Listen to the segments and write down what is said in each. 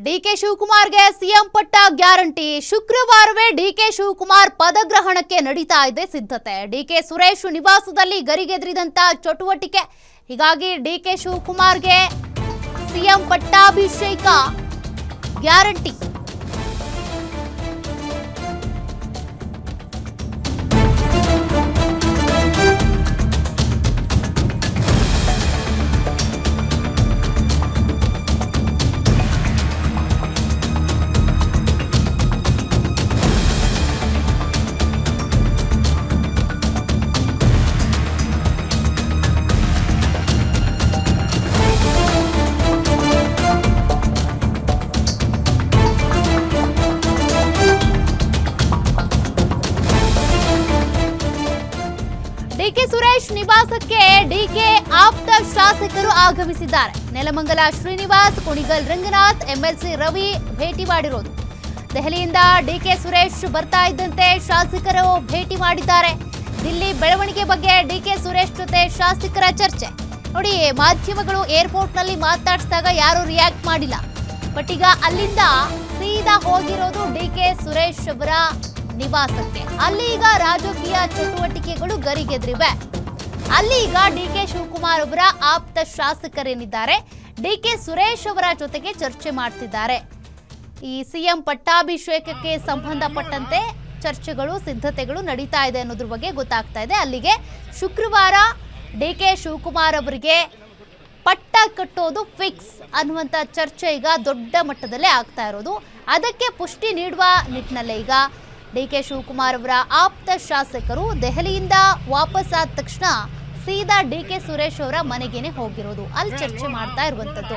DK ಶಿವಕುಮಾರ್ಗೆ CM ಪಟ್ಟ guarantee. ಶುಕ್ರವಾರವೇ DK Shivakumar ಪದಗ್ರಹಣಕ್ಕೆ ನಡೀತಾ ಇದೆ ಸಿದ್ಧತೆ. ಡಿಕೆ ಸುರೇಶ್ ನಿವಾಸದಲ್ಲಿ ಗರಿಗೆದರಿದಂತ ಚಟುವಟಿಕೆ. ಹೀಗಾಗಿ ಡಿಕೆ ಶಿವಕುಮಾರ್ಗೆ ಸಿಎಂ ಪಟ್ಟಾಭಿಷೇಕ ಗ್ಯಾರಂಟಿ. ಡಿಕೆ ಸುರೇಶ್ ನಿವಾಸಕ್ಕೆ ಡಿಕೆ ಆಪ್ತ ಶಾಸಕರು ಆಗಮಿಸಿದ್ದಾರೆ. ನೆಲಮಂಗಲ ಶ್ರೀನಿವಾಸ್, ಕುಣಿಗಲ್ ರಂಗನಾಥ್, ಎಂಎಲ್ಸಿ ರವಿ ಭೇಟಿ ಮಾಡಿರೋದು. ದೆಹಲಿಯಿಂದ ಡಿಕೆ ಸುರೇಶ್ ಬರ್ತಾ ಇದ್ದಂತೆ ಶಾಸಕರು ಭೇಟಿ ಮಾಡಿದ್ದಾರೆ. ದಿಲ್ಲಿ ಬೆಳವಣಿಗೆ ಬಗ್ಗೆ ಡಿಕೆ ಸುರೇಶ್ ಜೊತೆ ಶಾಸಕರ ಚರ್ಚೆ. ನೋಡಿ, ಮಾಧ್ಯಮಗಳು ಏರ್ಪೋರ್ಟ್ನಲ್ಲಿ ಮಾತಾಡಿಸಿದಾಗ ಯಾರು ರಿಯಾಕ್ಟ್ ಮಾಡಿಲ್ಲ. ಬಟ್ ಈಗ ಅಲ್ಲಿಂದ ಸೀದಾ ಹೋಗಿರೋದು ಡಿಕೆ ಸುರೇಶ್ ಅವರ ನಿವಾಸಕ್ಕೆ. ಅಲ್ಲಿ ಈಗ ರಾಜಕೀಯ ಚಟುವಟಿಕೆಗಳು ಗರಿಗೆದರಿವೆ. ಅಲ್ಲಿ ಈಗ ಡಿಕೆ ಶಿವಕುಮಾರ್ ಅವರ ಆಪ್ತ ಶಾಸಕರೇನಿದ್ದಾರೆ ಡಿಕೆ ಸುರೇಶ್ ಅವರ ಜೊತೆಗೆ ಚರ್ಚೆ ಮಾಡ್ತಿದ್ದಾರೆ. ಈ ಸಿಎಂ ಪಟ್ಟಾಭಿಷೇಕಕ್ಕೆ ಸಂಬಂಧಪಟ್ಟಂತೆ ಚರ್ಚೆಗಳು, ಸಿದ್ಧತೆಗಳು ನಡೀತಾ ಇದೆ ಅನ್ನೋದ್ರ ಬಗ್ಗೆ ಗೊತ್ತಾಗ್ತಾ ಇದೆ. ಅಲ್ಲಿಗೆ ಶುಕ್ರವಾರ ಡಿಕೆ ಶಿವಕುಮಾರ್ ಅವರಿಗೆ ಪಟ್ಟ ಕಟ್ಟೋದು ಫಿಕ್ಸ್ ಅನ್ನುವಂಥ ಚರ್ಚೆ ಈಗ ದೊಡ್ಡ ಮಟ್ಟದಲ್ಲೇ ಆಗ್ತಾ ಇರೋದು. ಅದಕ್ಕೆ ಪುಷ್ಟಿ ನೀಡುವ ನಿಟ್ಟಿನಲ್ಲೇ ಈಗ ಡಿಕೆ ಶಿವಕುಮಾರ್ ಅವರ ಆಪ್ತ ಶಾಸಕರು ದೆಹಲಿಯಿಂದ ವಾಪಸ್ ಆದ ತಕ್ಷಣ ಸೀದಾ ಡಿಕೆ ಸುರೇಶ್ ಅವರ ಮನೆಗೇನೆ ಹೋಗಿರೋದು. ಅಲ್ಲಿ ಚರ್ಚೆ ಮಾಡ್ತಾ ಇರುವಂತದ್ದು.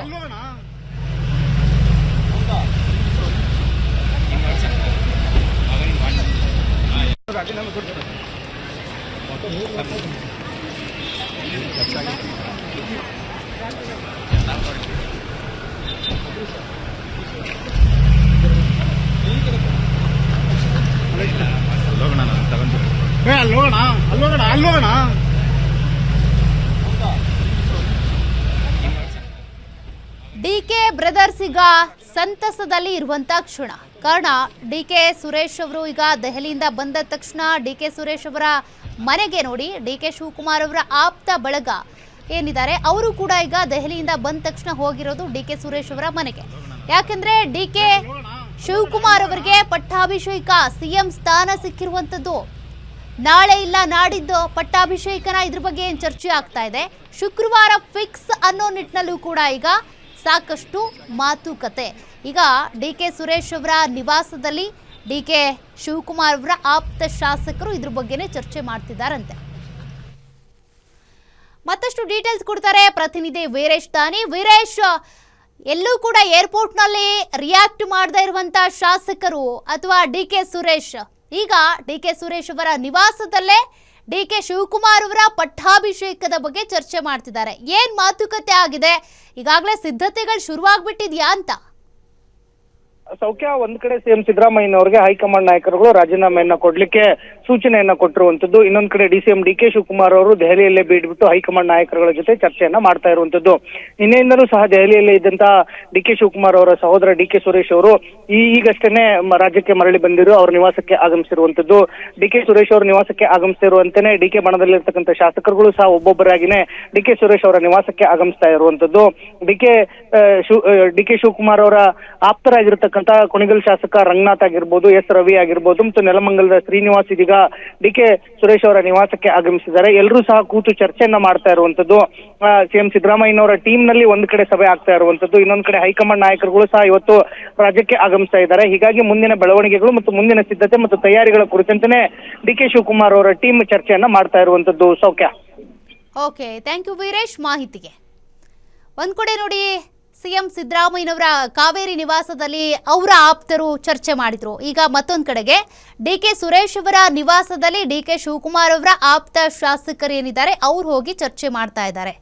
ಅಲ್ಲೋಗಣ ಡಿಕೆ ಬ್ರದರ್ಸ್ ಈಗ ಸಂತಸದಲ್ಲಿ ಇರುವಂತ ಕ್ಷಣ. ಕಾರಣ ಡಿಕೆ ಸುರೇಶ್ ಅವರು ಈಗ ದೆಹಲಿಯಿಂದ ಬಂದ ತಕ್ಷಣ ಡಿಕೆ ಸುರೇಶ್ ಅವರ ಮನೆಗೆ ನೋಡಿ ಡಿಕೆ ಶಿವಕುಮಾರ್ ಅವರ ಆಪ್ತ ಬಳಗ ಏನಿದ್ದಾರೆ ಅವರು ಕೂಡ ಈಗ ದೆಹಲಿಯಿಂದ ಬಂದ ತಕ್ಷಣ ಹೋಗಿರೋದು ಡಿಕೆ ಸುರೇಶ್ ಅವರ ಮನೆಗೆ. ಯಾಕಂದ್ರೆ ಡಿಕೆ ಶಿವಕುಮಾರ್ ಅವರಿಗೆ ಪಟ್ಟಾಭಿಷೇಕ, ಸಿಎಂ ಸ್ಥಾನ ಸಿಕ್ಕಿರುವಂಥದ್ದು. ನಾಳೆ ಇಲ್ಲ ನಾಡಿದ್ದು ಪಟ್ಟಾಭಿಷೇಕನ, ಇದ್ರ ಬಗ್ಗೆ ಏನು ಚರ್ಚೆ ಆಗ್ತಾ ಇದೆ. ಶುಕ್ರವಾರ ಫಿಕ್ಸ್ ಅನ್ನೋ ನಿಟ್ಟಿನಲ್ಲೂ ಕೂಡ ಈಗ ಸಾಕಷ್ಟು ಮಾತುಕತೆ. ಈಗ ಡಿಕೆ ಸುರೇಶ್ ಅವರ ನಿವಾಸದಲ್ಲಿ ಡಿಕೆ ಶಿವಕುಮಾರ್ ಅವರ ಆಪ್ತ ಶಾಸಕರು ಇದ್ರ ಬಗ್ಗೆನೇ ಚರ್ಚೆ ಮಾಡ್ತಿದ್ದಾರಂತೆ. ಮತ್ತಷ್ಟು ಡೀಟೇಲ್ಸ್ ಕೊಡ್ತಾರೆ ಪ್ರತಿನಿಧಿ ವೀರೇಶ್ ದಾನಿ. ವೀರೇಶ್, ಎಲ್ಲೂ ಕೂಡ ಏರ್ಪೋರ್ಟ್ನಲ್ಲಿ ರಿಯಾಕ್ಟ್ ಮಾಡದೇ ಇರುವಂತ ಶಾಸಕರು ಅಥವಾ ಡಿಕೆ ಸುರೇಶ್ ಈಗ ಡಿಕೆ ಸುರೇಶ್ ಅವರ ನಿವಾಸದಲ್ಲೇ ಡಿಕೆ ಶಿವಕುಮಾರ್ ಅವರ ಪಟ್ಟಾಭಿಷೇಕದ ಬಗ್ಗೆ ಚರ್ಚೆ ಮಾಡ್ತಿದ್ದಾರೆ. ಏನ್ ಮಾತುಕತೆ ಆಗಿದೆ? ಈಗಾಗಲೇ ಸಿದ್ಧತೆಗಳು ಶುರುವಾಗ್ಬಿಟ್ಟಿದ್ಯಾ ಅಂತ? ಸೌಖ್ಯ, ಒಂದ್ ಕಡೆ ಸಿಎಂ ಸಿದ್ದರಾಮಯ್ಯನವರಿಗೆ ಹೈಕಮಾಂಡ್ ನಾಯಕರುಗಳು ರಾಜೀನಾಮೆಯನ್ನ ಕೊಡ್ಲಿಕ್ಕೆ ಸೂಚನೆಯನ್ನ ಕೊಟ್ಟಿರುವಂತದ್ದು. ಇನ್ನೊಂದ್ ಕಡೆ ಸಿಎಂ ಡಿಕೆ ಶಿವಕುಮಾರ್ ಅವರು ದೆಹಲಿಯಲ್ಲೇ ಬಿಟ್ಬಿಟ್ಟು ಹೈಕಮಾಂಡ್ ನಾಯಕರುಗಳ ಜೊತೆ ಚರ್ಚೆಯನ್ನ ಮಾಡ್ತಾ ಇರುವಂತದ್ದು. ನಿನ್ನೆಯಿಂದಲೂ ಸಹ ದೆಹಲಿಯಲ್ಲೇ ಇದ್ದಂತಹ ಡಿಕೆ ಶಿವಕುಮಾರ್ ಅವರ ಸಹೋದರ ಡಿಕೆ ಸುರೇಶ್ ಅವರು ಈಗಷ್ಟೇನೆ ರಾಜ್ಯಕ್ಕೆ ಮರಳಿ ಬಂದಿರು ಅವರ ನಿವಾಸಕ್ಕೆ ಆಗಮಿಸಿರುವಂತದ್ದು. ಡಿಕೆ ಸುರೇಶ್ ಅವರ ನಿವಾಸಕ್ಕೆ ಆಗಮಿಸಿರುವಂತೆಯೇ ಡಿಕೆ ಬಣದಲ್ಲಿರ್ತಕ್ಕಂಥ ಶಾಸಕರುಗಳು ಸಹ ಒಬ್ಬೊಬ್ಬರಾಗಿನೇ ಡಿಕೆ ಸುರೇಶ್ ಅವರ ನಿವಾಸಕ್ಕೆ ಆಗಮಿಸ್ತಾ ಇರುವಂತದ್ದು. ಡಿಕೆ ಶಿವಕುಮಾರ್ ಅವರ ಆಪ್ತರಾಗಿರ್ತಕ್ಕಂಥ ಕುಣಿಗಲ್ ಶಾಸಕ ರಂಗನಾಥ್ ಆಗಿರ್ಬೋದು, ಎಸ್ ರವಿ ಆಗಿರ್ಬೋದು, ಮತ್ತು ನೆಲಮಂಗಲದ ಶ್ರೀನಿವಾಸ್ ಇದೀಗ ಡಿಕೆ ಸುರೇಶ್ ಅವರ ನಿವಾಸಕ್ಕೆ ಆಗಮಿಸಿದ್ದಾರೆ. ಎಲ್ಲರೂ ಸಹ ಕೂತು ಚರ್ಚೆಯನ್ನ ಮಾಡ್ತಾ ಇರುವಂತದ್ದು. ಸಿಎಂ ಸಿದ್ದರಾಮಯ್ಯನವರ ಟೀಮ್ ನಲ್ಲಿ ಒಂದ್ ಕಡೆ ಸಭೆ ಆಗ್ತಾ ಇರುವಂತದ್ದು, ಇನ್ನೊಂದ್ ಕಡೆ ಹೈಕಮಾಂಡ್ ನಾಯಕರುಗಳು ಸಹ ಇವತ್ತು ರಾಜ್ಯಕ್ಕೆ ಆಗಮಿಸ್ತಾ ಇದ್ದಾರೆ. ಹೀಗಾಗಿ ಮುಂದಿನ ಬೆಳವಣಿಗೆಗಳು ಮತ್ತು ಮುಂದಿನ ಸಿದ್ಧತೆ ಮತ್ತು ತಯಾರಿಗಳ ಕುರಿತಂತೆ ಡಿಕೆ ಶಿವಕುಮಾರ್ ಅವರ ಟೀಮ್ ಚರ್ಚೆಯನ್ನ ಮಾಡ್ತಾ ಇರುವಂತದ್ದು. ಸೌಖ್ಯ. ಓಕೆ, ಥ್ಯಾಂಕ್ ಯು ವೀರೇಶ್ ಮಾಹಿತಿಗೆ. ಒಂದ್ ಕಡೆ ನೋಡಿ, ಸಿಎಂ ಸಿದ್ದರಾಮಯ್ಯನವರ ಕಾವೇರಿ ನಿವಾಸದಲ್ಲಿ ಅವರ ಆಪ್ತರು ಚರ್ಚೆ ಮಾಡಿದ್ರು. ಈಗ ಮತ್ತೊಂದು ಕಡೆಗೆ ಡಿಕೆ ಸುರೇಶ್ ಅವರ ನಿವಾಸದಲ್ಲಿ ಡಿಕೆ ಶಿವಕುಮಾರ್ ಅವರ ಆಪ್ತ ಶಾಸಕರು ಏನಿದ್ದಾರೆ ಅವ್ರು ಹೋಗಿ ಚರ್ಚೆ ಮಾಡ್ತಾ ಇದ್ದಾರೆ.